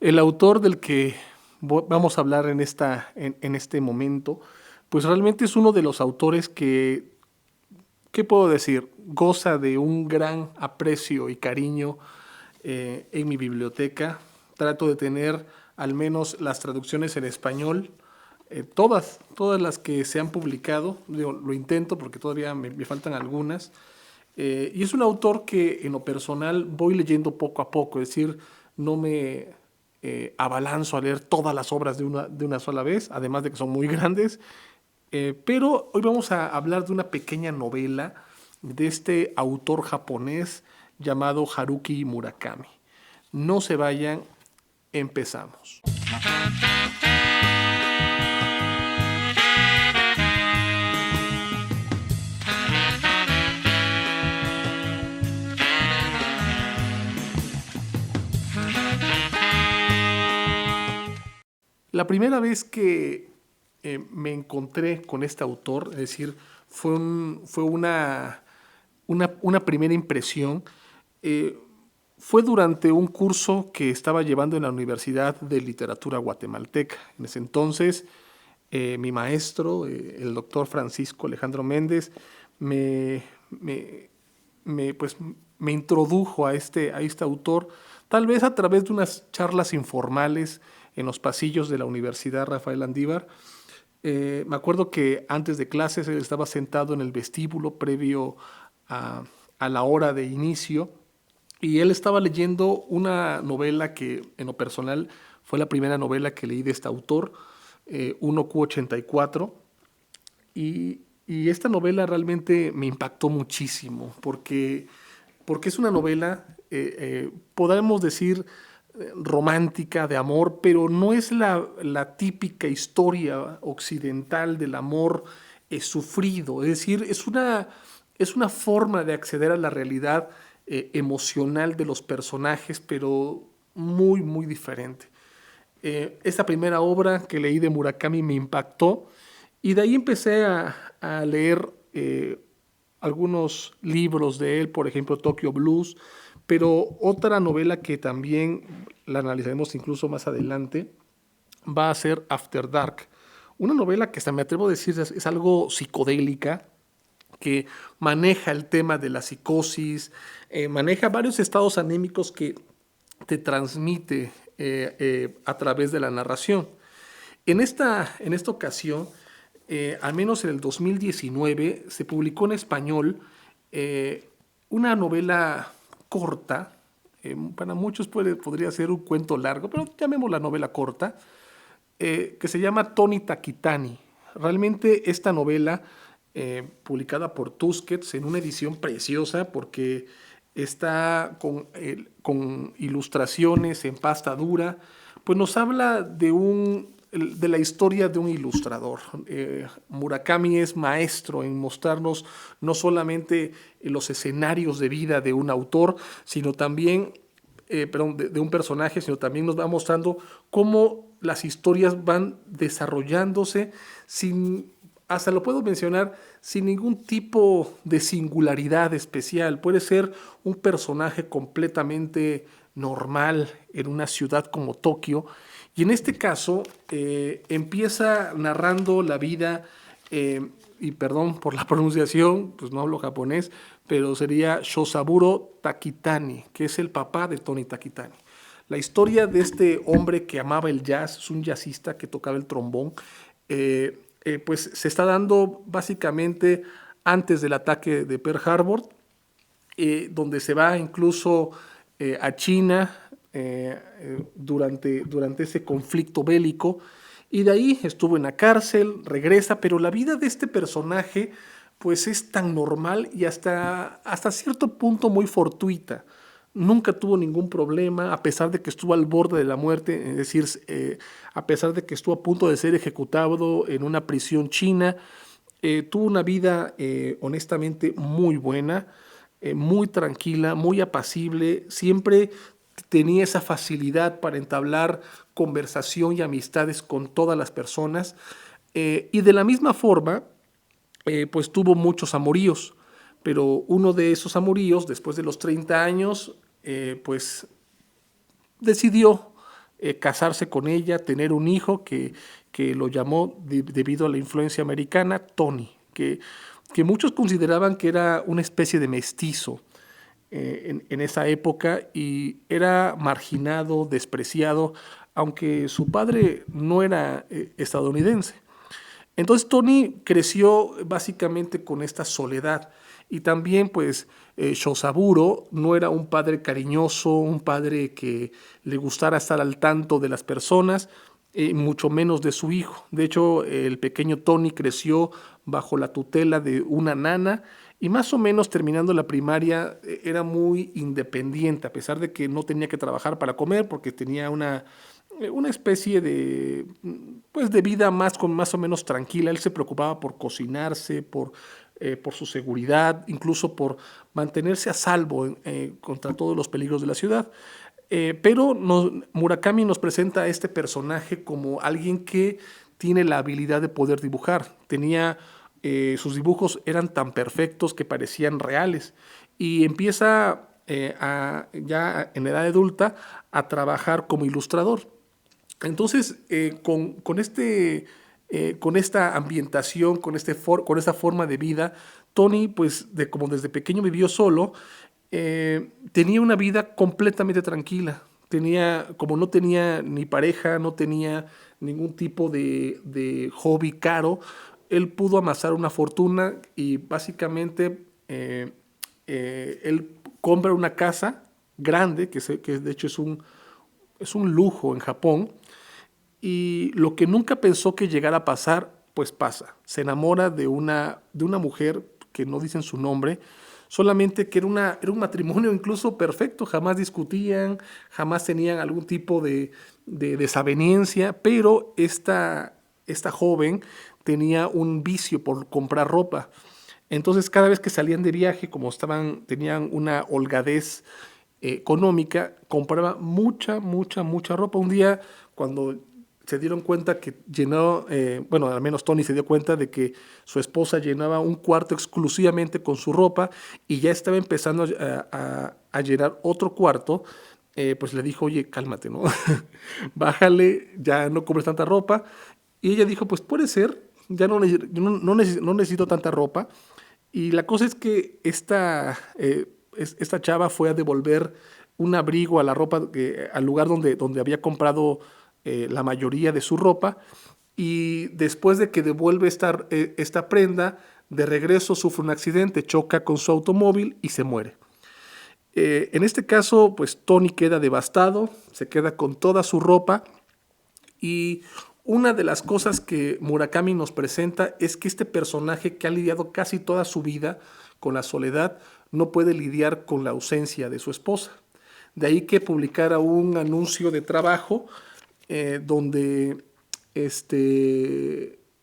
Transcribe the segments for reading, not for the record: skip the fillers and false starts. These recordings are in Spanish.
El autor del que vamos a hablar en este momento, pues realmente es uno de los autores que, ¿qué puedo decir? Goza de un gran aprecio y cariño en mi biblioteca. Trato de tener al menos las traducciones en español, todas las que se han publicado. Digo, lo intento porque todavía me faltan algunas. Y es un autor que en lo personal voy leyendo poco a poco, es decir, no me abalanzo a leer todas las obras de una sola vez, además de que son muy grandes. Pero hoy vamos a hablar de una pequeña novela de este autor japonés llamado Haruki Murakami. No se vayan, empezamos. La primera vez que me encontré con este autor, es decir, fue una primera impresión. eh, Fue durante un curso que estaba llevando en la Universidad de Literatura Guatemalteca. En ese entonces, mi maestro, el doctor Francisco Alejandro Méndez, me, me, pues, me introdujo a este autor, tal vez a través de unas charlas informales en los pasillos de la Universidad Rafael Andívar. Me acuerdo que antes de clases él estaba sentado en el vestíbulo previo a, a la hora de inicio y él estaba leyendo una novela que en lo personal fue la primera novela que leí de este autor, 1Q84, y esta novela realmente me impactó muchísimo porque es una novela, podemos decir, romántica, de amor, pero no es la típica historia occidental del amor sufrido. Es decir, es una forma de acceder a la realidad emocional de los personajes, pero muy, muy diferente. Esta primera obra que leí de Murakami me impactó y de ahí empecé a leer algunos libros de él, por ejemplo Tokyo Blues, pero otra novela que también la analizaremos incluso más adelante va a ser After Dark, una novela que hasta me atrevo a decir es algo psicodélica, que maneja el tema de la psicosis, maneja varios estados anímicos que te transmite a través de la narración. En esta ocasión, al menos en el 2019, se publicó en español una novela corta, para muchos podría ser un cuento largo, pero llamémosla novela corta, que se llama Tony Takitani. Realmente esta novela, publicada por Tusquets en una edición preciosa porque está con ilustraciones en pasta dura, pues nos habla de la historia de un ilustrador. Murakami es maestro en mostrarnos no solamente los escenarios de vida de un autor, sino también de un personaje, sino también nos va mostrando cómo las historias van desarrollándose sin, hasta lo puedo mencionar, sin ningún tipo de singularidad especial. Puede ser un personaje completamente normal en una ciudad como Tokio, y en este caso empieza narrando la vida, y perdón por la pronunciación, pues no hablo japonés, pero sería Shosaburo Takitani, que es el papá de Tony Takitani. La historia de este hombre que amaba el jazz, es un jazzista que tocaba el trombón, pues se está dando básicamente antes del ataque de Pearl Harbor, donde se va incluso a China durante ese conflicto bélico, y de ahí estuvo en la cárcel, regresa, pero la vida de este personaje pues es tan normal y hasta cierto punto muy fortuita. Nunca tuvo ningún problema, a pesar de que estuvo al borde de la muerte, es decir, a pesar de que estuvo a punto de ser ejecutado en una prisión china. Tuvo una vida honestamente muy buena, muy tranquila, muy apacible, siempre tenía esa facilidad para entablar conversación y amistades con todas las personas, y de la misma forma, pues tuvo muchos amoríos, pero uno de esos amoríos, después de los 30 años, pues decidió casarse con ella, tener un hijo que lo llamó debido a la influencia americana Tony, que muchos consideraban que era una especie de mestizo en esa época y era marginado, despreciado, aunque su padre no era estadounidense. Entonces Tony creció básicamente con esta soledad y también pues Shosaburo no era un padre cariñoso, un padre que le gustara estar al tanto de las personas, mucho menos de su hijo. De hecho, el pequeño Tony creció bajo la tutela de una nana y más o menos terminando la primaria era muy independiente, a pesar de que no tenía que trabajar para comer porque tenía una especie de, pues de vida más o menos tranquila. Él se preocupaba por cocinarse, por su seguridad, incluso por mantenerse a salvo contra todos los peligros de la ciudad. Pero Murakami nos presenta a este personaje como alguien que tiene la habilidad de poder dibujar. Sus dibujos eran tan perfectos que parecían reales y empieza ya en edad adulta a trabajar como ilustrador. Entonces, con esta ambientación, con esta forma de vida, Tony, pues, como desde pequeño vivió solo, tenía una vida completamente tranquila. Como no tenía ni pareja, no tenía ningún tipo de hobby caro, él pudo amasar una fortuna y básicamente él compra una casa grande, que de hecho es un lujo en Japón, y lo que nunca pensó que llegara a pasar, pues pasa. Se enamora de una mujer que no dicen su nombre, solamente que era un matrimonio incluso perfecto, jamás discutían, jamás tenían algún tipo de desaveniencia, pero esta joven tenía un vicio por comprar ropa. Entonces cada vez que salían de viaje, como tenían una holgadez económica, compraba mucha ropa. Un día, cuando se dieron cuenta que bueno, al menos Tony se dio cuenta de que su esposa llenaba un cuarto exclusivamente con su ropa y ya estaba empezando a llenar otro cuarto, pues le dijo, oye, cálmate, ¿no? Bájale, ya no compres tanta ropa. Y ella dijo, pues puede ser, ya no necesito tanta ropa. Y la cosa es que esta chava fue a devolver un abrigo a la ropa, al lugar donde había comprado la mayoría de su ropa, y después de que devuelve esta prenda, de regreso sufre un accidente, choca con su automóvil y se muere. En este caso, pues Tony queda devastado, se queda con toda su ropa y una de las cosas que Murakami nos presenta es que este personaje que ha lidiado casi toda su vida con la soledad no puede lidiar con la ausencia de su esposa. De ahí que publicara un anuncio de trabajo donde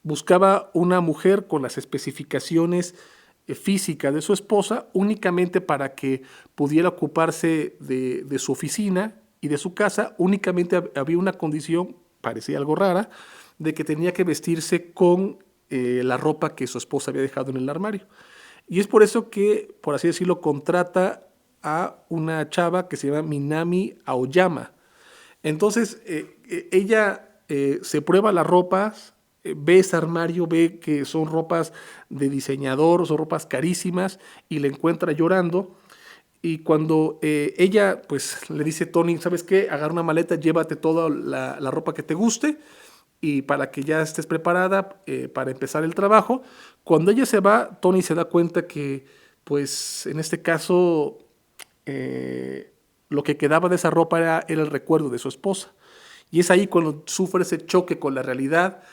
buscaba una mujer con las especificaciones físicas de su esposa únicamente para que pudiera ocuparse de su oficina y de su casa. Únicamente había una condición, parecía algo rara, de que tenía que vestirse con la ropa que su esposa había dejado en el armario. Y es por eso que, por así decirlo, contrata a una chava que se llama Minami Aoyama. Entonces, ella se prueba las ropas, ve ese armario, ve que son ropas de diseñador, son ropas carísimas, y la encuentra llorando. Y cuando ella pues le dice, Tony, ¿sabes qué? Agarra una maleta, llévate toda la ropa que te guste y para que ya estés preparada para empezar el trabajo. Cuando ella se va, Tony se da cuenta que pues en este caso lo que quedaba de esa ropa era el recuerdo de su esposa. Y es ahí cuando sufre ese choque con la realidad,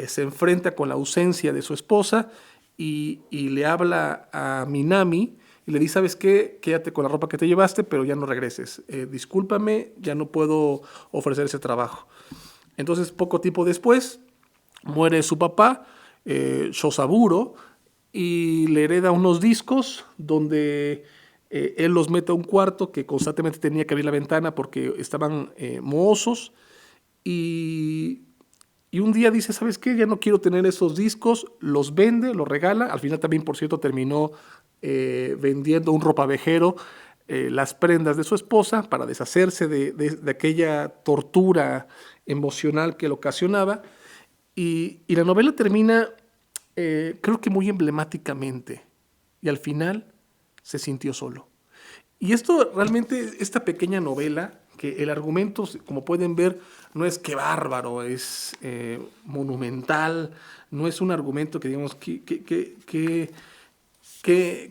se enfrenta con la ausencia de su esposa y le habla a Minami y le dice, ¿sabes qué? Quédate con la ropa que te llevaste, pero ya no regreses. Discúlpame, ya no puedo ofrecer ese trabajo. Entonces, poco tiempo después, muere su papá, Shosaburo, y le hereda unos discos donde él los mete a un cuarto que constantemente tenía que abrir la ventana porque estaban mohosos. Y un día dice, ¿sabes qué? Ya no quiero tener esos discos, los vende, los regala. Al final también, por cierto, terminó vendiendo un ropavejero las prendas de su esposa para deshacerse de aquella tortura emocional que le ocasionaba. Y la novela termina, creo que muy emblemáticamente, y al final se sintió solo. Y esto realmente, esta pequeña novela, que el argumento, como pueden ver, no es que bárbaro, es monumental, no es un argumento que digamos qué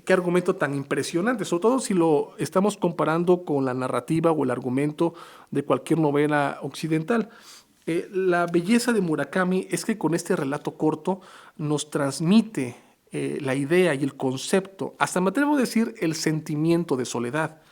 argumento tan impresionante, sobre todo si lo estamos comparando con la narrativa o el argumento de cualquier novela occidental. La belleza de Murakami es que con este relato corto nos transmite la idea y el concepto, hasta me atrevo a decir el sentimiento de soledad.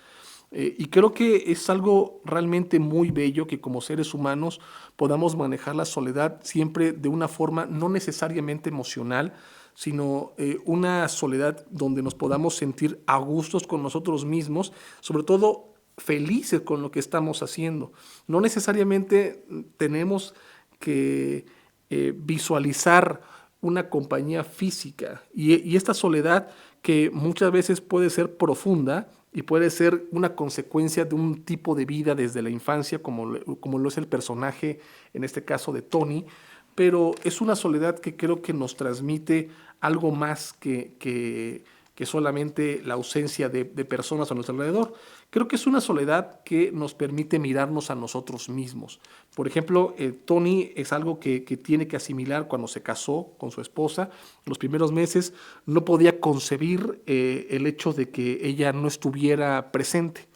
Y creo que es algo realmente muy bello que como seres humanos podamos manejar la soledad siempre de una forma no necesariamente emocional, sino una soledad donde nos podamos sentir a gustos con nosotros mismos, sobre todo felices con lo que estamos haciendo. No necesariamente tenemos que visualizar una compañía física y esta soledad que muchas veces puede ser profunda y puede ser una consecuencia de un tipo de vida desde la infancia, como lo es el personaje, en este caso de Tony, pero es una soledad que creo que nos transmite algo más que solamente la ausencia de personas a nuestro alrededor. Creo que es una soledad que nos permite mirarnos a nosotros mismos. Por ejemplo, Tony es algo que tiene que asimilar cuando se casó con su esposa. Los primeros meses no podía concebir el hecho de que ella no estuviera presente.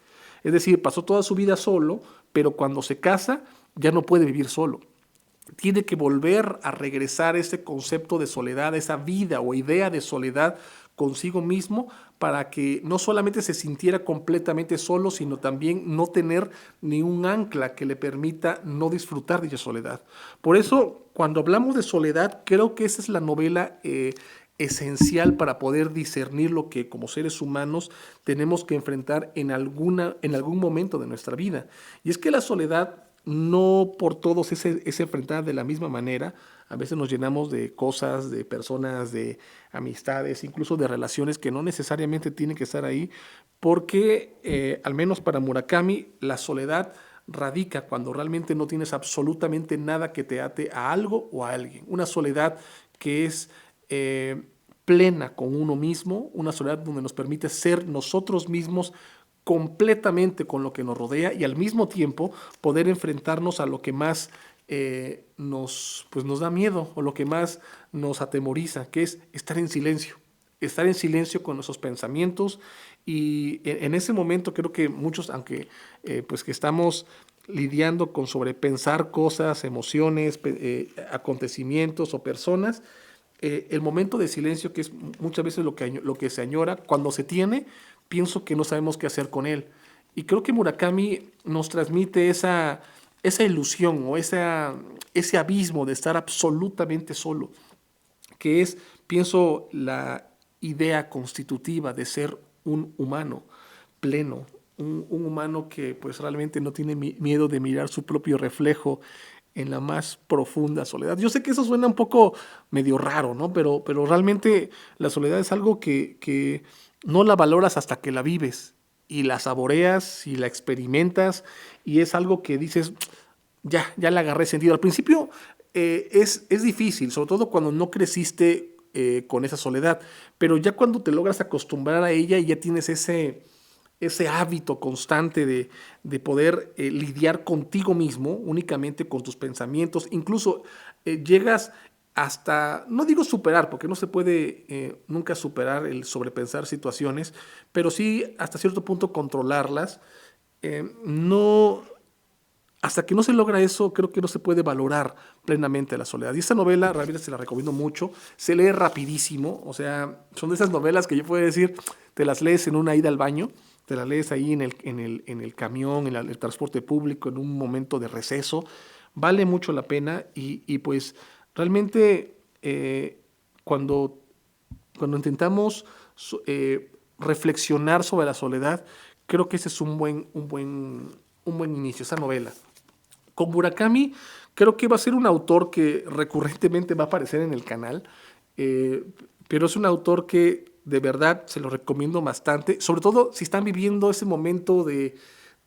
Es decir, pasó toda su vida solo, pero cuando se casa ya no puede vivir solo. Tiene que volver a regresar a ese concepto de soledad, esa vida o idea de soledad consigo mismo, para que no solamente se sintiera completamente solo, sino también no tener ni un ancla que le permita no disfrutar de esa soledad. Por eso, cuando hablamos de soledad, creo que esa es la novela esencial para poder discernir lo que como seres humanos tenemos que enfrentar en algún momento de nuestra vida. Y es que la soledad no por todos es enfrentada de la misma manera. A veces nos llenamos de cosas, de personas, de amistades, incluso de relaciones que no necesariamente tienen que estar ahí, porque al menos para Murakami la soledad radica cuando realmente no tienes absolutamente nada que te ate a algo o a alguien. Una soledad que es plena con uno mismo, una soledad donde nos permite ser nosotros mismos completamente con lo que nos rodea y al mismo tiempo poder enfrentarnos a lo que más nos da miedo o lo que más nos atemoriza, que es estar en silencio con nuestros pensamientos y en ese momento creo que muchos, aunque pues que estamos lidiando con sobrepensar cosas, emociones, acontecimientos o personas, el momento de silencio, que es muchas veces lo que se añora, cuando se tiene, pienso que no sabemos qué hacer con él. Y creo que Murakami nos transmite esa ilusión o ese abismo de estar absolutamente solo, que es, pienso, la idea constitutiva de ser un humano pleno, un humano que pues realmente no tiene miedo de mirar su propio reflejo en la más profunda soledad. Yo sé que eso suena un poco medio raro, ¿no? Pero realmente la soledad es algo que no la valoras hasta que la vives y la saboreas y la experimentas y es algo que dices, ya le agarré sentido. Al principio es difícil, sobre todo cuando no creciste con esa soledad, pero ya cuando te logras acostumbrar a ella y ya tienes ese hábito constante de poder lidiar contigo mismo, únicamente con tus pensamientos, incluso llegas hasta, no digo superar, porque no se puede nunca superar el sobrepensar situaciones, pero sí hasta cierto punto controlarlas. No, hasta que no se logra eso, creo que no se puede valorar plenamente la soledad. Y esta novela, realmente se la recomiendo mucho, se lee rapidísimo, o sea, son de esas novelas que yo puedo decir, te las lees en una ida al baño, te las lees ahí en el camión, en el transporte público, en un momento de receso, vale mucho la pena y pues realmente cuando, cuando intentamos reflexionar sobre la soledad, creo que ese es un buen inicio, esa novela. Con Murakami creo que va a ser un autor que recurrentemente va a aparecer en el canal, eh, pero es un autor que de verdad se lo recomiendo bastante, sobre todo si están viviendo ese momento de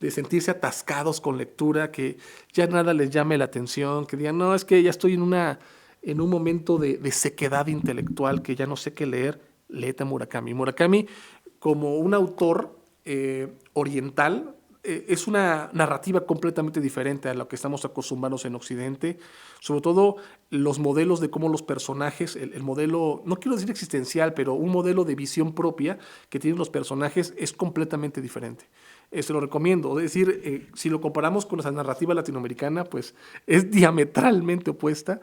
sentirse atascados con lectura, que ya nada les llame la atención, que digan, no, es que ya estoy en un momento de sequedad intelectual, que ya no sé qué leer, léete a Murakami. Murakami, como un autor oriental, es una narrativa completamente diferente a lo que estamos acostumbrados en Occidente, sobre todo los modelos de cómo los personajes, el modelo, no quiero decir existencial, pero un modelo de visión propia que tienen los personajes es completamente diferente. Se lo recomiendo, es decir, si lo comparamos con la narrativa latinoamericana, pues es diametralmente opuesta,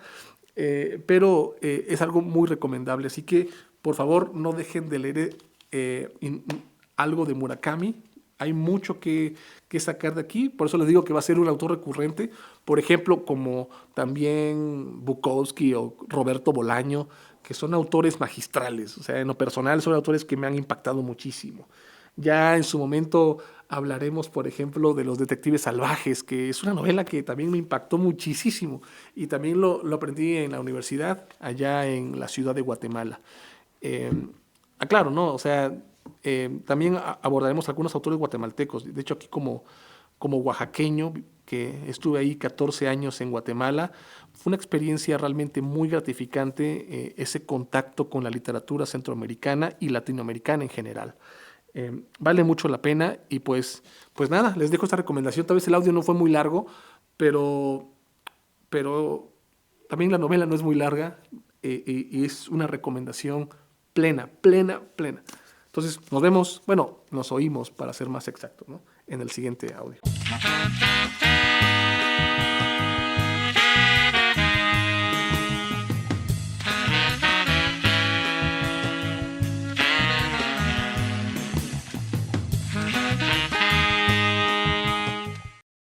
pero es algo muy recomendable, así que por favor no dejen de leer algo de Murakami. Hay mucho que sacar de aquí, por eso les digo que va a ser un autor recurrente, por ejemplo, como también Bukowski o Roberto Bolaño, que son autores magistrales, o sea, en lo personal son autores que me han impactado muchísimo. Ya en su momento hablaremos, por ejemplo, de Los Detectives Salvajes, que es una novela que también me impactó muchísimo y también lo aprendí en la universidad, allá en la ciudad de Guatemala. Eh, claro, ¿no? O sea, también abordaremos algunos autores guatemaltecos. De hecho, aquí como oaxaqueño, que estuve ahí 14 años en Guatemala, fue una experiencia realmente muy gratificante, ese contacto con la literatura centroamericana y latinoamericana en general. Vale mucho la pena y pues nada, les dejo esta recomendación. Tal vez el audio no fue muy largo, pero, pero también la novela no es muy larga y es una recomendación plena, plena, plena. Entonces nos vemos, bueno, nos oímos para ser más exactos, ¿no? En el siguiente audio.